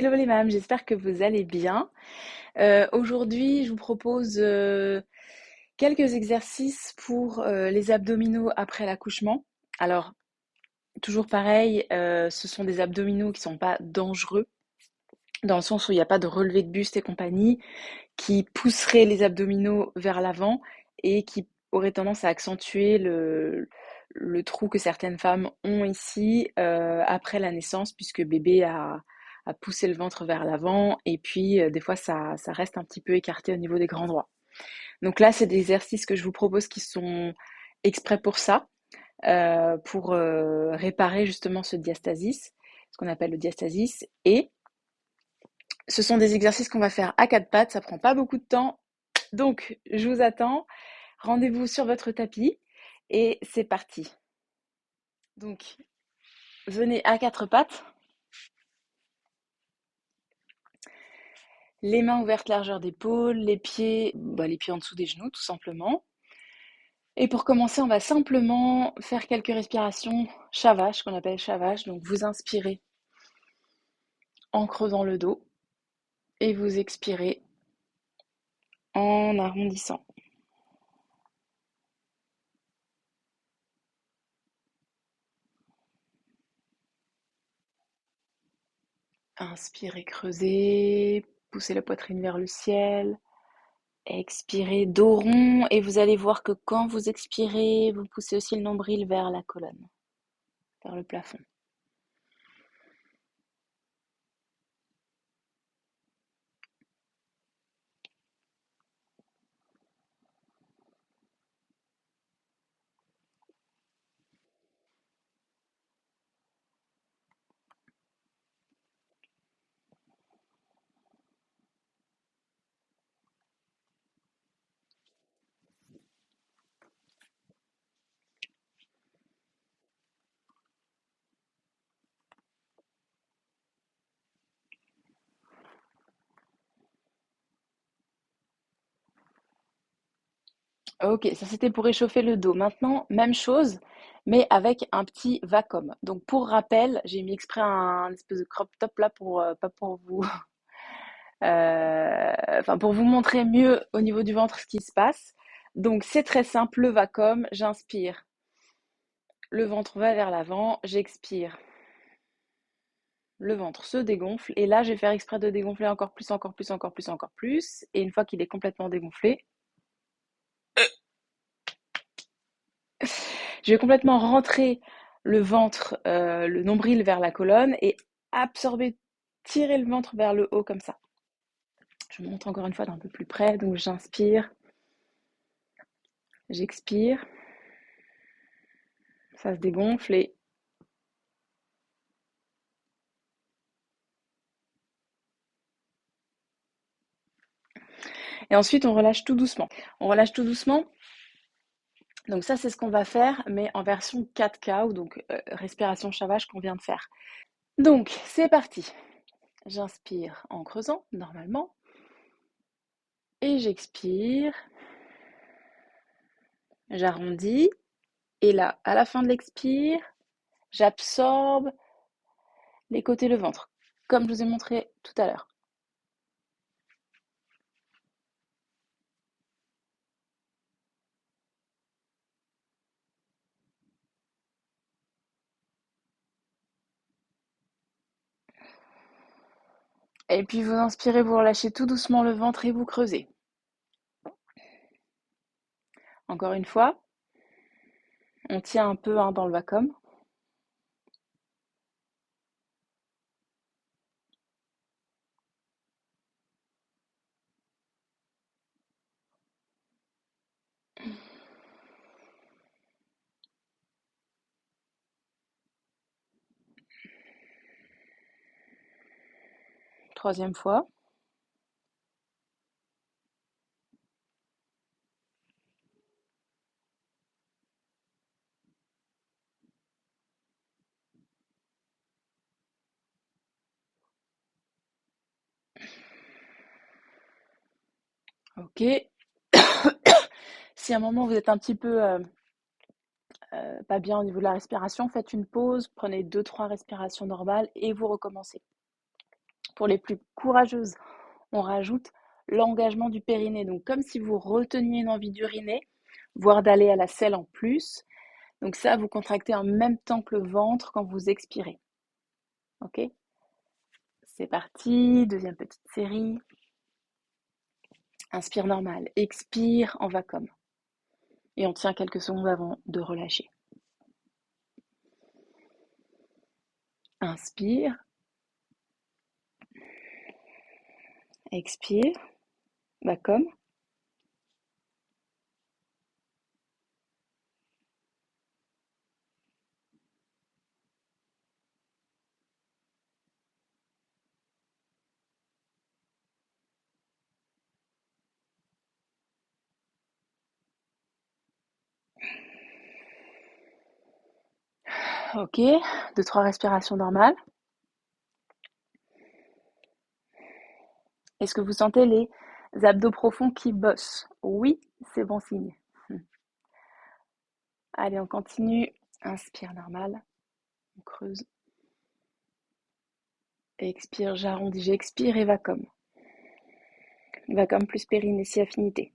Hello les mâmes, j'espère que vous allez bien. Aujourd'hui, je vous propose quelques exercices pour les abdominaux après l'accouchement. Alors, toujours pareil, ce sont des abdominaux qui ne sont pas dangereux, dans le sens où il n'y a pas de relevé de buste et compagnie, qui pousseraient les abdominaux vers l'avant et qui auraient tendance à accentuer le trou que certaines femmes ont ici après la naissance, puisque bébé a poussé le ventre vers l'avant et puis des fois ça reste un petit peu écarté au niveau des grands droits. Donc là, c'est des exercices que je vous propose qui sont exprès pour ça, pour réparer justement ce diastasis, ce qu'on appelle le diastasis. Et ce sont des exercices qu'on va faire à quatre pattes, ça prend pas beaucoup de temps. Donc, je vous attends. Rendez-vous sur votre tapis et c'est parti. Donc, venez à quatre pattes, les mains ouvertes largeur d'épaule, les pieds en dessous des genoux tout simplement. Et pour commencer, on va simplement faire quelques respirations Shavasana, qu'on appelle Shavasana. Donc, vous inspirez en creusant le dos et vous expirez en arrondissant. Inspirez, creusez, poussez la poitrine vers le ciel. Expirez dos rond et vous allez voir que quand vous expirez, vous poussez aussi le nombril vers la colonne, vers le plafond. Ok, ça c'était pour réchauffer le dos. Maintenant, même chose, mais avec un petit vacom. Donc pour rappel, j'ai mis exprès un espèce de crop top là pour pas pour vous, enfin pour vous montrer mieux au niveau du ventre ce qui se passe. Donc c'est très simple, le vacom, j'inspire, le ventre va vers l'avant, j'expire, le ventre se dégonfle et là je vais faire exprès de dégonfler encore plus, encore plus, encore plus, encore plus. Et une fois qu'il est complètement dégonflé, je vais complètement rentrer le ventre, le nombril vers la colonne et absorber, tirer le ventre vers le haut comme ça. Je monte encore une fois d'un peu plus près, donc j'inspire, j'expire, ça se dégonfle et ensuite on relâche tout doucement. On relâche tout doucement. Donc ça c'est ce qu'on va faire, mais en version 4K ou donc respiration chavage qu'on vient de faire. Donc c'est parti. J'inspire en creusant normalement et j'expire. J'arrondis et là, à la fin de l'expire, j'absorbe les côtés, le ventre, comme je vous ai montré tout à l'heure. Et puis vous inspirez, vous relâchez tout doucement le ventre et vous creusez. Encore une fois, on tient un peu dans le vacum. Troisième fois. Ok. Si à un moment vous êtes un petit peu pas bien au niveau de la respiration, faites une pause, prenez 2-3 respirations normales et vous recommencez. Pour les plus courageuses, on rajoute l'engagement du périnée. Donc, comme si vous reteniez une envie d'uriner, voire d'aller à la selle en plus. Donc ça, vous contractez en même temps que le ventre quand vous expirez. Ok? C'est parti, deuxième petite série. Inspire normal, expire en vacom. Et on tient quelques secondes avant de relâcher. Inspire. Expire. Vacom. Ok, 2-3 respirations normales. Est-ce que vous sentez les abdos profonds qui bossent? Oui, c'est bon signe. Allez, on continue. Inspire normal. On creuse. Expire, j'arrondis, j'expire et vacom. Vacom plus périnée, si affinité.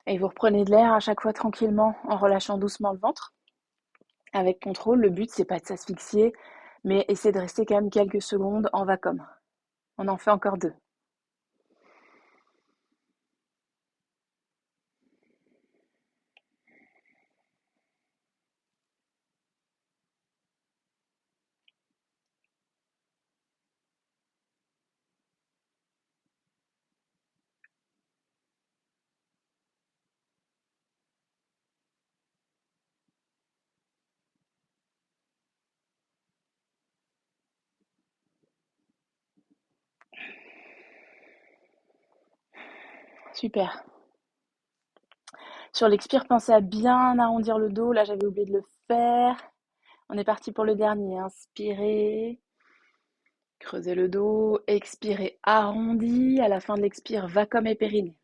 Et vous reprenez de l'air à chaque fois tranquillement en relâchant doucement le ventre. Avec contrôle, le but c'est pas de s'asphyxier, mais essayer de rester quand même quelques secondes en vacom. On en fait encore 2. Super. Sur l'expire, pensez à bien arrondir le dos. Là, j'avais oublié de le faire. On est parti pour le dernier. Inspirez. Creusez le dos. Expirez, arrondi. À la fin de l'expire, vacom et périnée.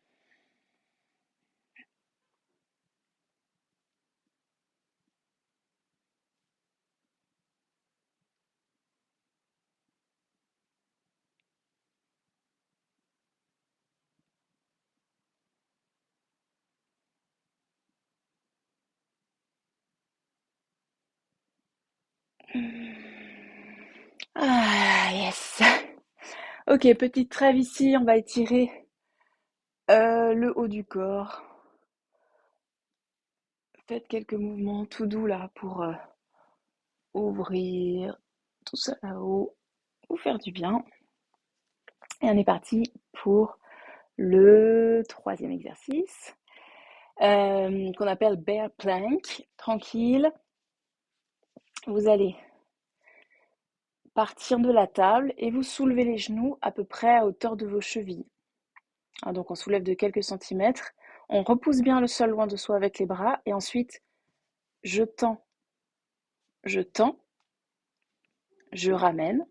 Ah, yes. Ok, petite trêve ici. On va étirer le haut du corps. Faites quelques mouvements tout doux là pour ouvrir tout ça là-haut, vous faire du bien. Et on est parti pour le troisième exercice qu'on appelle bear plank. Tranquille, vous allez partir de la table et vous soulevez les genoux à peu près à hauteur de vos chevilles. Donc on soulève de quelques centimètres. On repousse bien le sol loin de soi avec les bras et ensuite je tends, je tends, je ramène,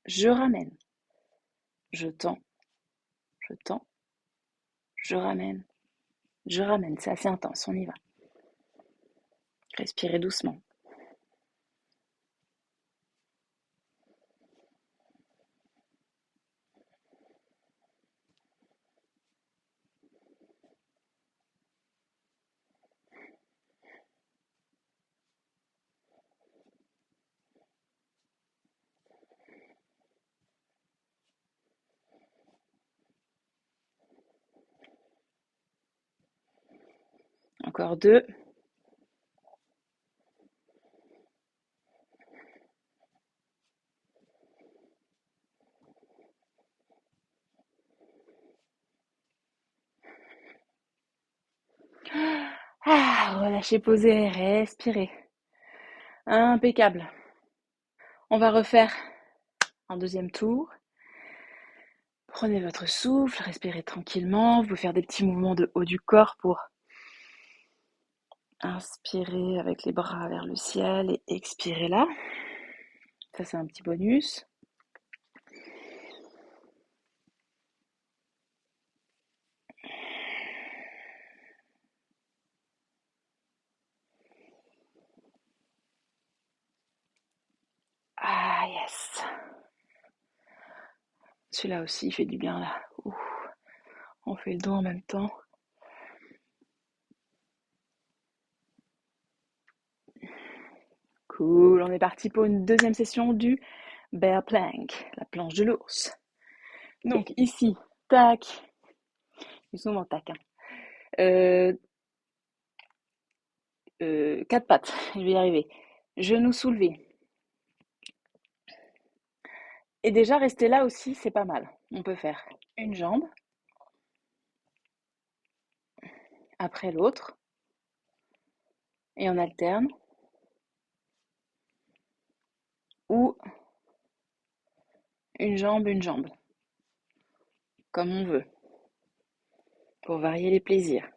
je ramène, je tends, je tends, je ramène, je ramène. C'est assez intense, on y va. Respirez doucement. Encore 2. Relâchez, posez, respirez. Impeccable. On va refaire un deuxième tour. Prenez votre souffle, respirez tranquillement. Vous pouvez faire des petits mouvements de haut du corps pour inspirer avec les bras vers le ciel et expirer là. Ça, c'est un petit bonus. Ah, yes. Celui-là aussi, il fait du bien, là. Ouh. On fait le dos en même temps. Cool, on est parti pour une deuxième session du bear plank, la planche de l'ours. Donc ici, tac, c'est souvent tac, hein. Euh, quatre pattes, je vais y arriver. Genoux soulevés. Et déjà, rester là aussi, c'est pas mal. On peut faire une jambe après l'autre et on alterne. Ou une jambe, comme on veut, pour varier les plaisirs.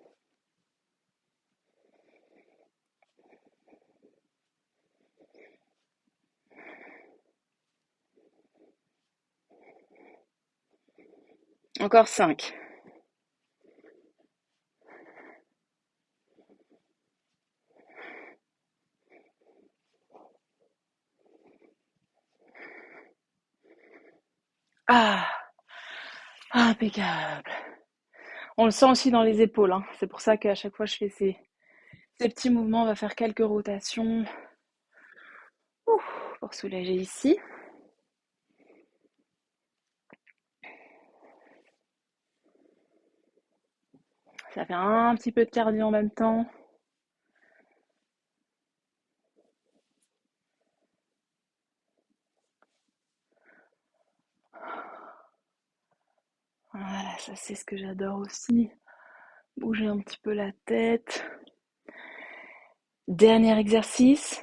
Encore 5. Ah, impeccable. On le sent aussi dans les épaules, hein. C'est pour ça qu'à chaque fois je fais ces petits mouvements, on va faire quelques rotations. Ouh, pour soulager ici. Ça fait un petit peu de cardio en même temps. Voilà, ça c'est ce que j'adore aussi. Bouger un petit peu la tête. Dernier exercice.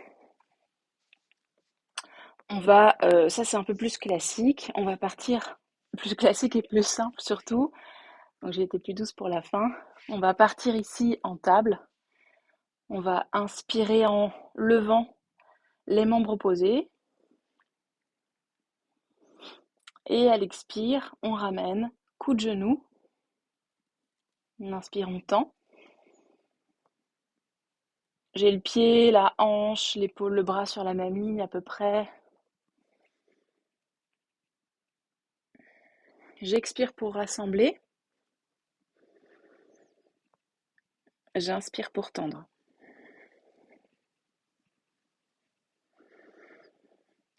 Ça c'est un peu plus classique. On va partir plus classique et plus simple surtout. Donc j'ai été plus douce pour la fin. On va partir ici en table. On va inspirer en levant les membres opposés. Et à l'expire, on ramène coup de genou. On inspire, on tend. J'ai le pied, la hanche, l'épaule, le bras sur la même ligne à peu près. J'expire pour rassembler. J'inspire pour tendre.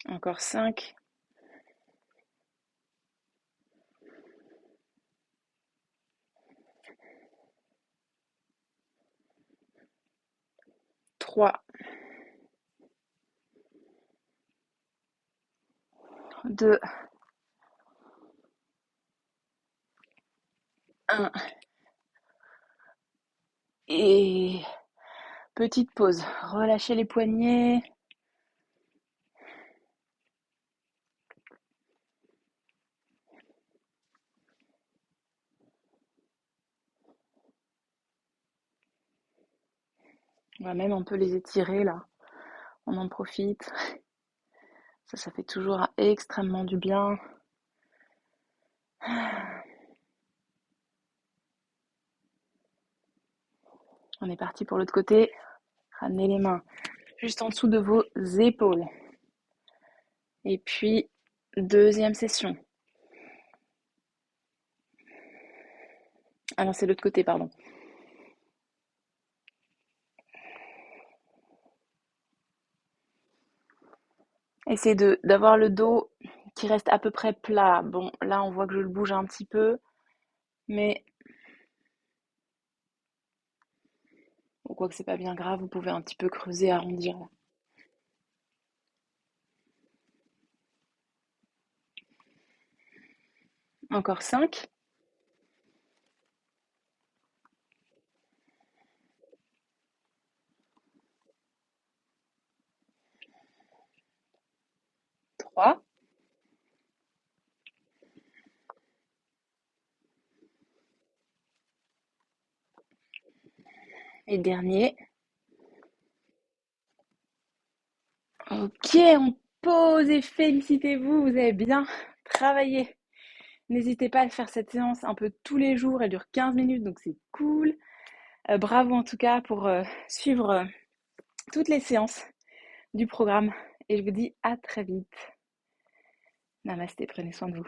Encore 5. 3. 2. 1. Et petite pause. Relâchez les poignets. On va même un peu les étirer là. On en profite. Ça fait toujours extrêmement du bien. On est parti pour l'autre côté. Ramenez les mains juste en dessous de vos épaules. Et puis, deuxième session. Ah non, c'est l'autre côté, pardon. Essayez d'avoir le dos qui reste à peu près plat. Bon, là, on voit que je le bouge un petit peu, mais bon, quoi que c'est pas bien grave, vous pouvez un petit peu creuser, arrondir. Là. Encore 5. 3. Et dernier. Ok, on pause et félicitez-vous, vous avez bien travaillé. N'hésitez pas à faire cette séance un peu tous les jours, elle dure 15 minutes, donc c'est cool. Bravo en tout cas pour suivre toutes les séances du programme et je vous dis à très vite. Namasté, prenez soin de vous.